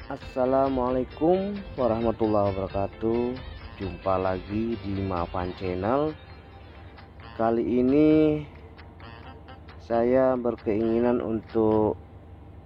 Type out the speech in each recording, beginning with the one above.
Assalamualaikum warahmatullahi wabarakatuh. Jumpa lagi di Maafan Channel. Kali ini saya berkeinginan untuk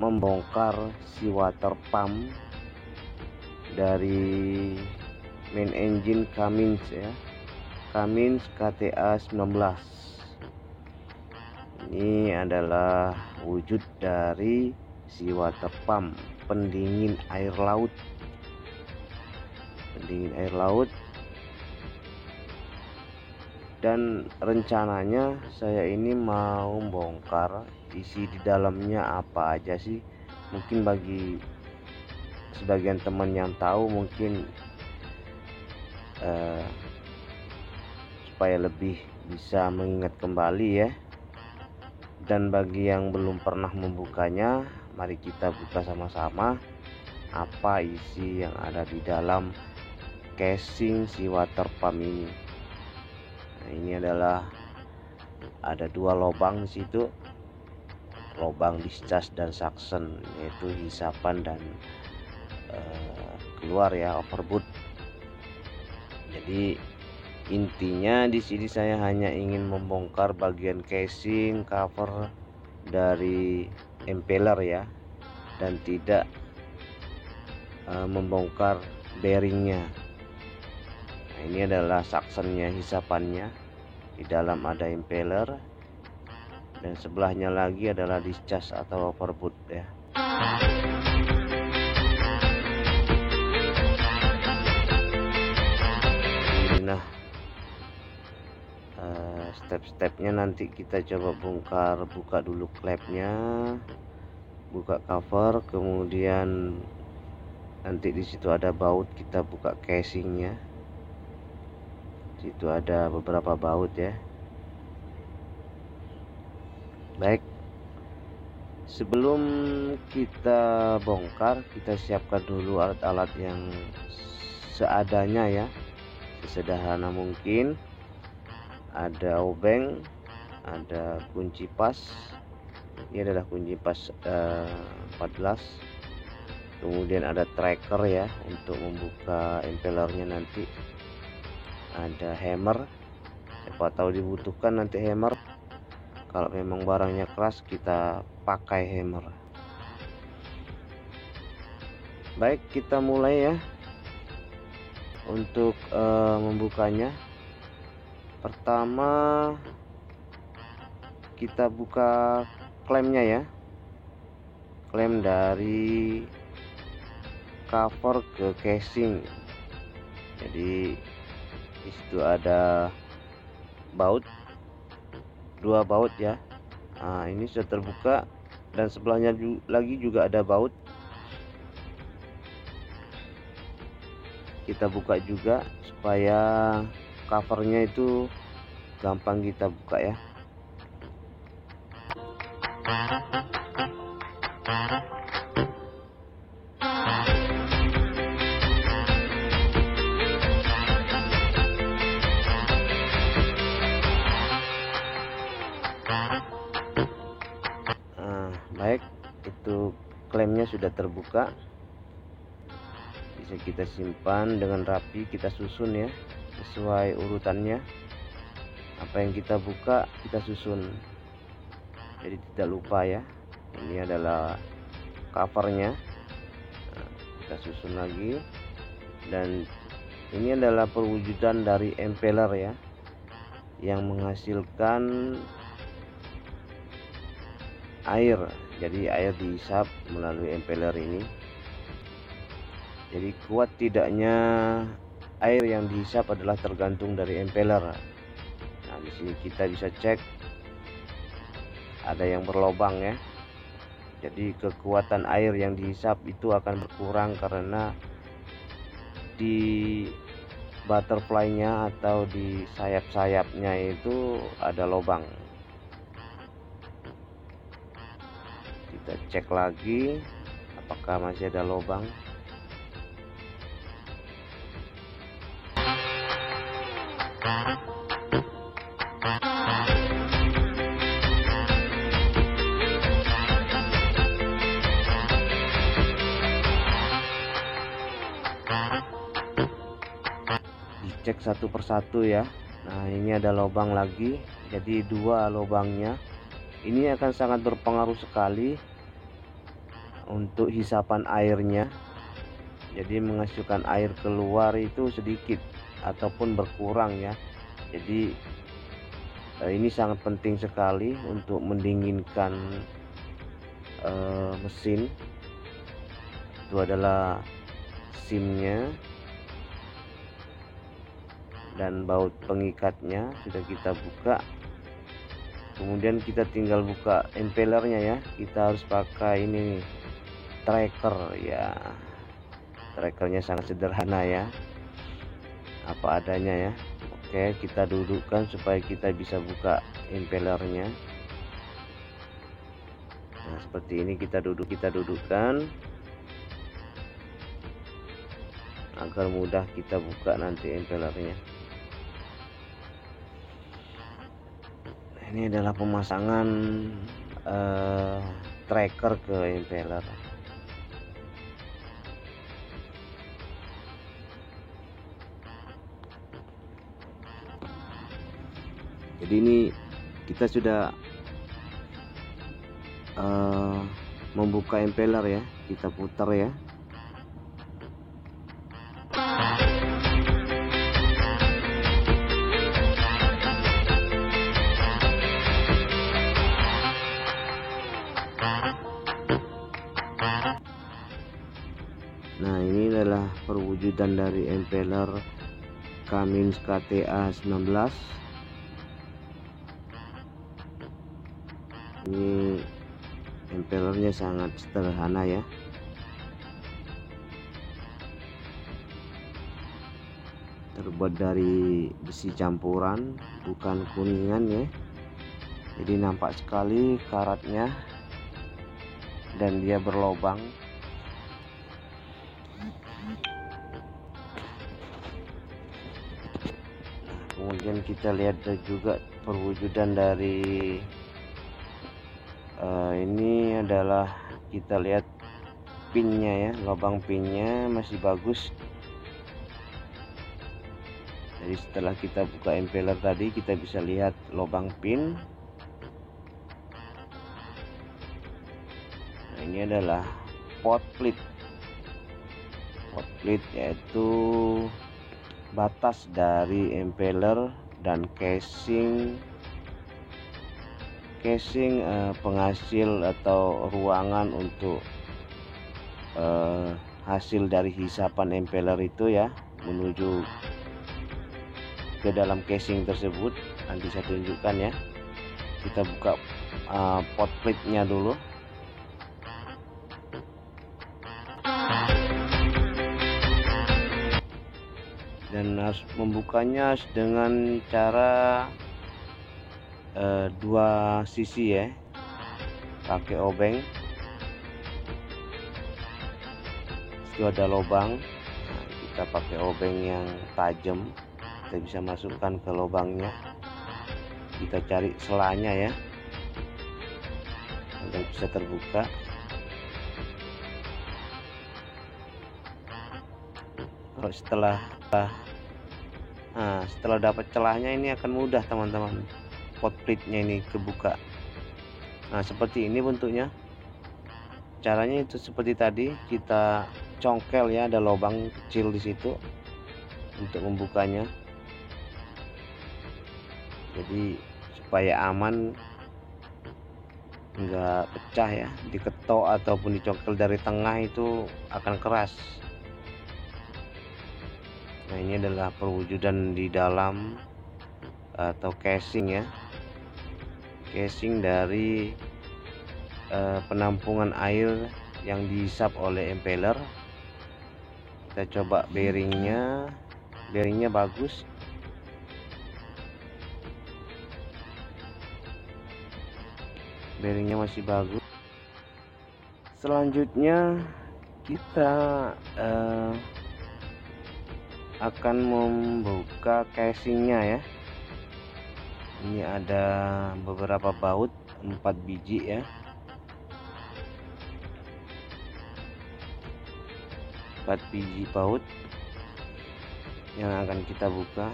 membongkar si water pump dari main engine Cummins ya, Cummins KTA 19. Ini adalah wujud dari si water pump pendingin air laut. Dan rencananya saya ini mau bongkar isi di dalamnya apa aja sih. Mungkin bagi sebagian teman yang tahu mungkin supaya lebih bisa mengingat kembali ya. Dan bagi yang belum pernah membukanya, mari kita buka sama-sama apa isi yang ada di dalam casing si water pump ini. Nah, ini adalah ada dua lubang di situ, lubang discharge dan suction, yaitu hisapan dan keluar ya, overboard. Jadi intinya di sini saya hanya ingin membongkar bagian casing cover dari impeller ya, dan tidak membongkar bearingnya. Nah, ini adalah suctionnya, hisapannya. Di dalam ada impeller dan sebelahnya lagi adalah discharge atau overboard ya. Nah, step-stepnya nanti kita coba bongkar. Buka dulu klepnya, buka cover, kemudian nanti di situ ada baut, kita buka casingnya. Situ ada beberapa baut ya. Baik, sebelum kita bongkar, kita siapkan dulu alat-alat yang seadanya ya, sesederhana mungkin. Ada obeng, ada kunci pas. Ini adalah kunci pas 14. Kemudian ada tracker ya untuk membuka impellernya nanti. Ada hammer, siapa tahu dibutuhkan nanti hammer. Kalau memang barangnya keras kita pakai hammer. Baik, kita mulai ya untuk membukanya. Pertama kita buka klemnya ya, klem dari cover ke casing. Jadi di situ ada baut, dua baut ya. Nah, ini sudah terbuka dan sebelahnya lagi juga ada baut. Kita buka juga supaya covernya itu gampang kita buka ya. Nah, baik, itu klemnya sudah terbuka. Bisa kita simpan dengan rapi, kita susun ya sesuai urutannya. Apa yang kita buka kita susun, jadi tidak lupa ya. Ini adalah covernya. Nah, kita susun lagi. Dan ini adalah perwujudan dari impeller ya, yang menghasilkan air. Jadi air dihisap melalui impeller ini. Jadi kuat tidaknya air yang dihisap adalah tergantung dari impeller. Nah, di sini kita bisa cek ada yang berlobang ya. Jadi kekuatan air yang dihisap itu akan berkurang karena di butterfly-nya atau di sayap-sayapnya itu ada lubang. Kita cek lagi apakah masih ada lubang. cek satu persatu ya. Nah, ini ada lubang lagi, jadi 2 lubangnya. Ini akan sangat berpengaruh sekali untuk hisapan airnya. Jadi menghasilkan air keluar itu sedikit ataupun berkurang ya. Jadi ini sangat penting sekali untuk mendinginkan mesin. Itu adalah SIM-nya dan baut pengikatnya sudah kita buka. Kemudian kita tinggal buka impellernya ya. Kita harus pakai ini nih, tracker ya. Trackernya sangat sederhana ya, apa adanya ya. Oke, kita dudukkan supaya kita bisa buka impellernya. Nah, seperti ini kita dudukkan agar mudah kita buka nanti impellernya. Ini adalah pemasangan tracker ke impeller. Jadi ini kita sudah membuka impeller ya, kita putar ya. Nah, ini adalah perwujudan dari impeller Cummins KTA 19. Ini impellernya sangat sederhana ya. Terbuat dari besi campuran, bukan kuningan ya. Jadi nampak sekali karatnya dan dia berlobang. Kemudian kita lihat juga perwujudan dari ini adalah, kita lihat pinnya ya, lubang pinnya masih bagus. Jadi setelah kita buka impeller tadi, kita bisa lihat lubang pin. Nah, ini adalah pot plate. Pot plate yaitu batas dari impeller dan casing penghasil atau ruangan untuk hasil dari hisapan impeller itu ya, menuju ke dalam casing tersebut. Nanti saya tunjukkan ya. Kita buka pot plate nya dulu. Dan harus membukanya dengan cara dua sisi ya, pakai obeng. Itu ada lubang, nah, kita pakai obeng yang tajam, kita bisa masukkan ke lubangnya. Kita cari selanya ya, agar bisa terbuka. Kalau setelah dapat celahnya, ini akan mudah teman-teman, pot plate-nya ini kebuka. Nah, seperti ini bentuknya. Caranya itu seperti tadi, kita congkel ya, ada lubang kecil di situ untuk membukanya. Jadi supaya aman, enggak pecah ya, diketok ataupun dicongkel dari tengah itu akan keras. Nah, ini adalah perwujudan di dalam atau casing ya, casing dari penampungan air yang dihisap oleh impeller. Kita coba bearingnya bagus. Bearingnya masih bagus. Selanjutnya kita akan membuka casingnya ya. Ini ada beberapa baut, 4 biji ya. 4 biji baut yang akan kita buka.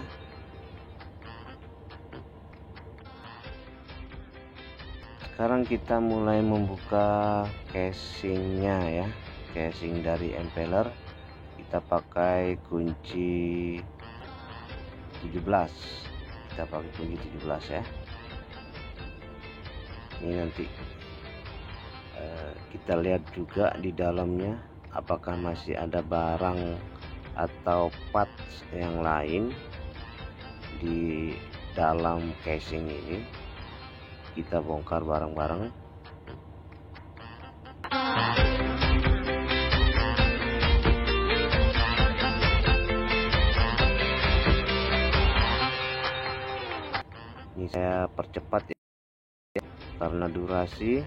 Sekarang kita mulai membuka casingnya ya, casing dari impeller. Kita pakai kunci 17, kita pakai kunci 17 ya. Ini nanti kita lihat juga di dalamnya apakah masih ada barang atau parts yang lain di dalam casing ini. Kita bongkar bareng-bareng. Ini saya percepat ya, karena durasi.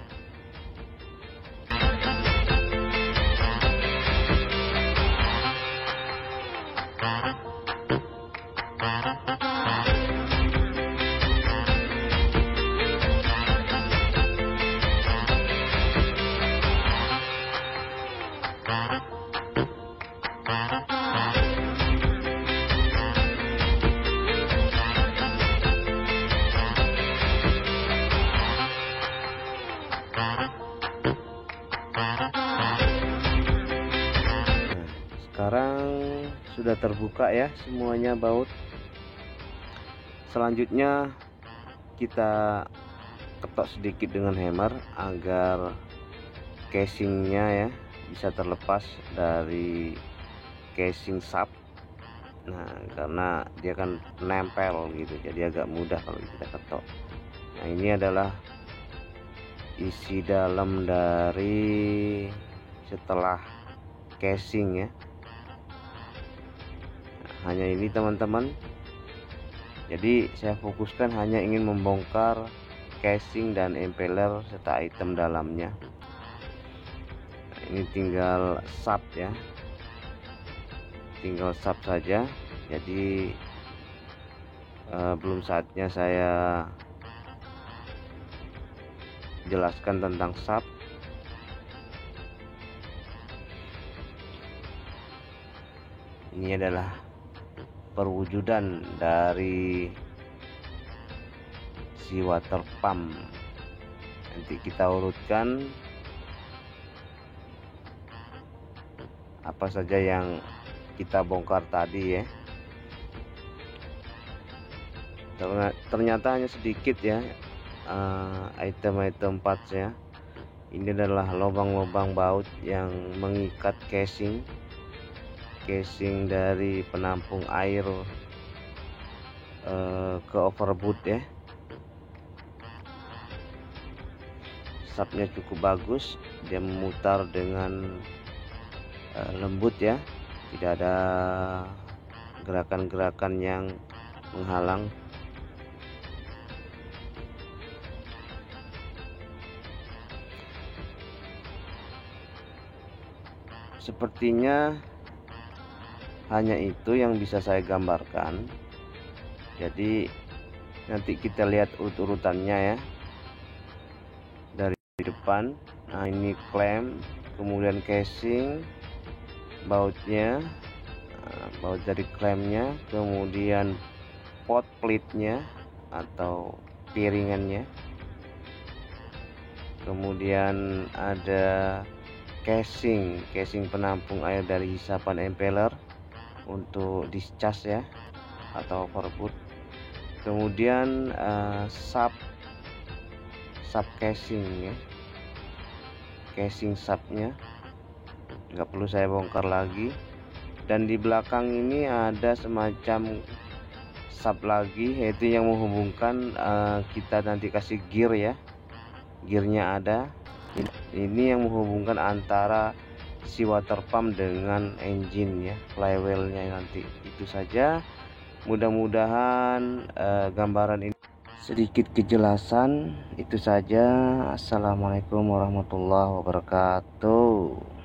Sekarang sudah terbuka ya semuanya baut. Selanjutnya kita ketok sedikit dengan hammer agar casingnya ya bisa terlepas dari casing sub. Nah, karena dia kan nempel gitu, jadi agak mudah kalau kita ketok. Nah, ini adalah isi dalam dari setelah casing ya. Hanya ini teman-teman. Jadi saya fokuskan hanya ingin membongkar casing dan impeller serta item dalamnya. Nah, ini tinggal sub ya, tinggal sub saja. Jadi belum saatnya saya jelaskan tentang sub. Ini adalah perwujudan dari si water pump. Nanti kita urutkan apa saja yang kita bongkar tadi ya. Ternyata hanya sedikit ya item-item partsnya. Ini adalah lubang-lubang baut yang mengikat casing dari penampung air ke overboard ya. Subnya cukup bagus, dia memutar dengan lembut ya, tidak ada gerakan-gerakan yang menghalang. Sepertinya hanya itu yang bisa saya gambarkan. Jadi nanti kita lihat urut-urutannya ya, dari depan. Nah, ini klem, kemudian casing, bautnya, baut dari klemnya, kemudian pot plate-nya atau piringannya, kemudian ada casing penampung air dari hisapan impeller untuk discharge ya atau overboard. Kemudian sub casing ya, casing subnya nggak perlu saya bongkar lagi. Dan di belakang ini ada semacam sub lagi, yaitu yang menghubungkan kita nanti kasih gear ya, gearnya ada. Ini yang menghubungkan antara si water pump dengan engine ya, flywheelnya nanti. Itu saja, mudah-mudahan gambaran ini sedikit kejelasan. Itu saja. Assalamualaikum warahmatullahi wabarakatuh.